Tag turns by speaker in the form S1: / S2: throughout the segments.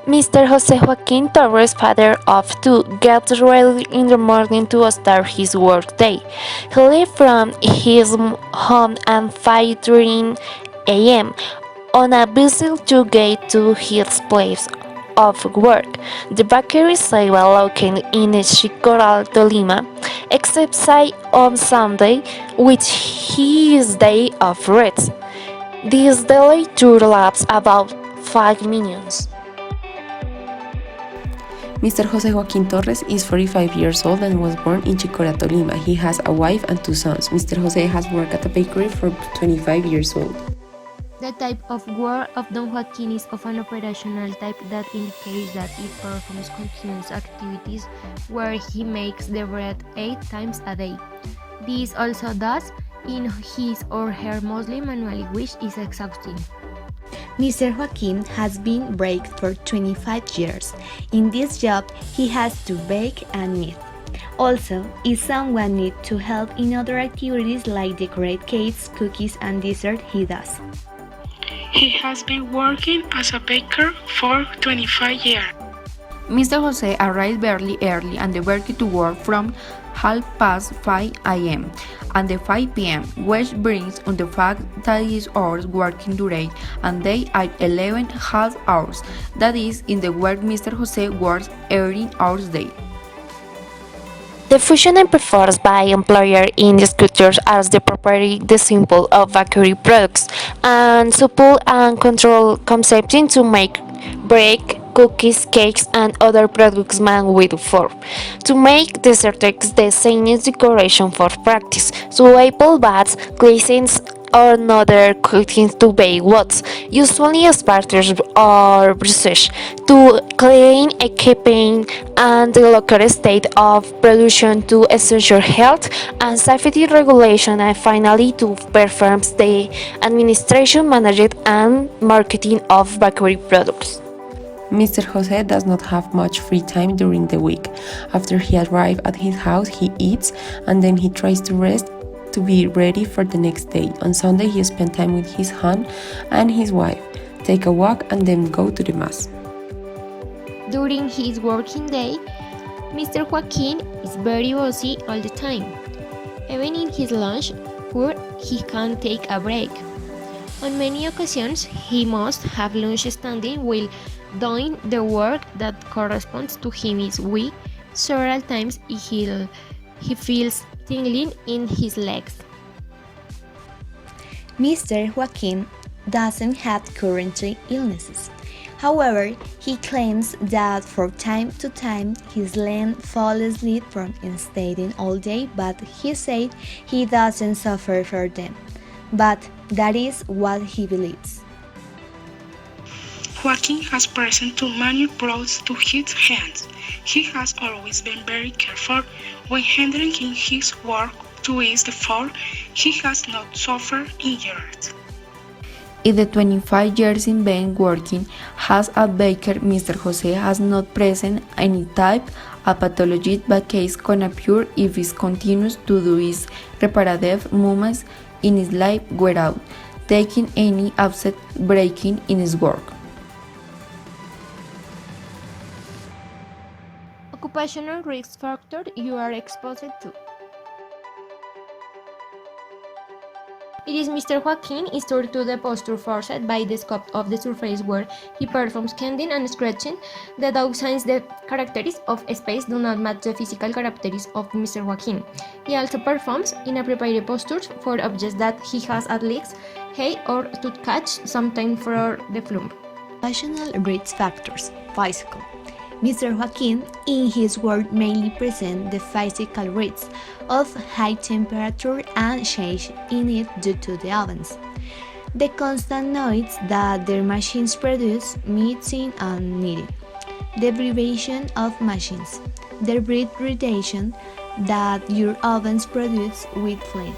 S1: Mr. Jose Joaquin Torres, father of two, gets ready in the morning to start his workday. He leaves from his home at 5:30 a.m. on a bicycle to get to his place of work. The bakery is located in Chicoral, Tolima, except on Sunday, which he is day of rest. This delay tour lasts about 5 minutes.
S2: Mr. Jose Joaquin Torres is 45 years old and was born in Chicora, Tolima. He has a wife and two sons. Mr. Jose has worked at a bakery for 25 years old.
S3: The type of work of Don Joaquin is of an operational type that indicates that he performs continuous activities where he makes the bread 8 times a day. This also does in his or her mostly manually, which is exhausting.
S4: Mr. Joaquin has been baked for 25 years. In this job, he has to bake and knit. Also, if someone needs to help in other activities like decorate cakes, cookies, and dessert, he does.
S5: He has been working as a baker for 25 years.
S6: Mr. Jose arrives very early and works to work from 5:30 a.m. and 5 p.m., which brings on the fact that his hours working during and day are 11 half hours. That is, in the work Mr. Jose works 18 hours a day.
S1: The functioning performed by employer in the sculptures as the property the sample of bakery products and supply and control concepting to make bread, cookies, cakes, and other products made with flour. To make desserts, the same is decoration for practice. So apple bats, glazings, or other coatings to bake woods, usually sparklers or brushes, to clean, keeping and the local state of production to ensure health and safety regulation, and finally to perform the administration, management, and marketing of bakery products.
S2: Mr. Jose does not have much free time during the week. After he arrives at his house, he eats and then he tries to rest to be ready for the next day. On Sunday, he spends time with his son and his wife, take a walk, and then go to the mass.
S3: During his working day, Mr. Joaquin is very busy all the time. Even in his lunch hour, he can take a break. On many occasions, he must have lunch standing while doing the work that corresponds to his week. Several times he feels tingling in his legs.
S4: Mr. Joaquin doesn't have currently illnesses. However, he claims that from time to time his leg falls asleep from standing all day, but he said he doesn't suffer from them. But that is what he believes.
S5: Joaquin has present too many blows to his hands. He has always been very careful when handling in his work to ease the fall. He has not suffered injuries.
S6: In the 25 years in been working as a baker, Mr. Jose has not present any type of pathology but case can appear if he continues to do his reparative movements in his life without taking any offset breaking in his work.
S3: Occupational risk factor you are exposed to. It is Mr. Joaquin is due to the posture forced by the scope of the surface where he performs canding and scratching. The dog signs the characteristics of space do not match the physical characteristics of Mr. Joaquin. He also performs inappropriate postures for objects that he has at least hay or to catch sometime for the floor.
S4: Occupational risk factors. Physical. Mr. Joaquin, in his work, mainly presents the physical risks of high temperature and change in it due to the ovens, the constant noise that their machines produce, mixing and kneading, the vibration of machines, the radiation that your ovens produce with flames.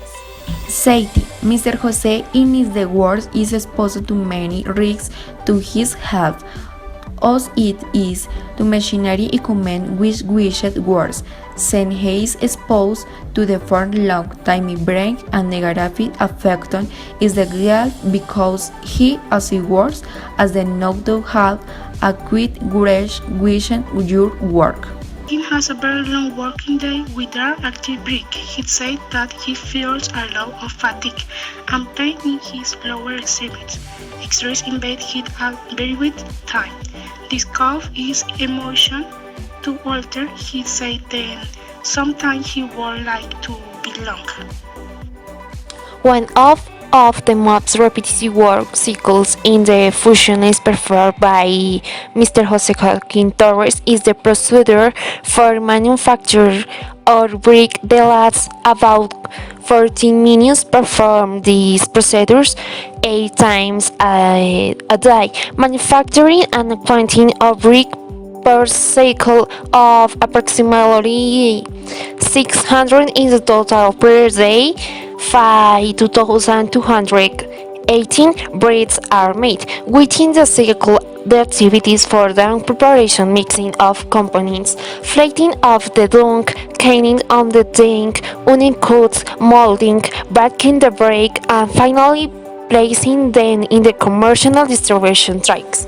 S6: Safety. Mr. Jose in his the work is exposed to many risks to his health, as it is to machinery equipment which wished works, since he is exposed to the for long time brain and negative effect is the real because he as he works as the not to have a quick vision your work.
S5: He has a very long working day without active break. He said that he feels a lot of fatigue and pain in his lower extremities. Exercise in bed hit a very with time. This cause is emotion to alter. He said then sometimes he would like to belong.
S1: One of the most repetitive work cycles in the fusion is performed by Mr. Jose Joaquin Torres is the procedure for manufacture or brick that lasts about 14 minutes. Perform these procedures 8 times a day. Manufacturing and quantity of brick per cycle of approximately 600 in the total per day. 5,218 braids are made. Within the cycle, the activities for down preparation, mixing of components, flattening of the dung, canning on the dung, onion cuts, molding, baking the braid, and finally placing them in the commercial distribution tracks.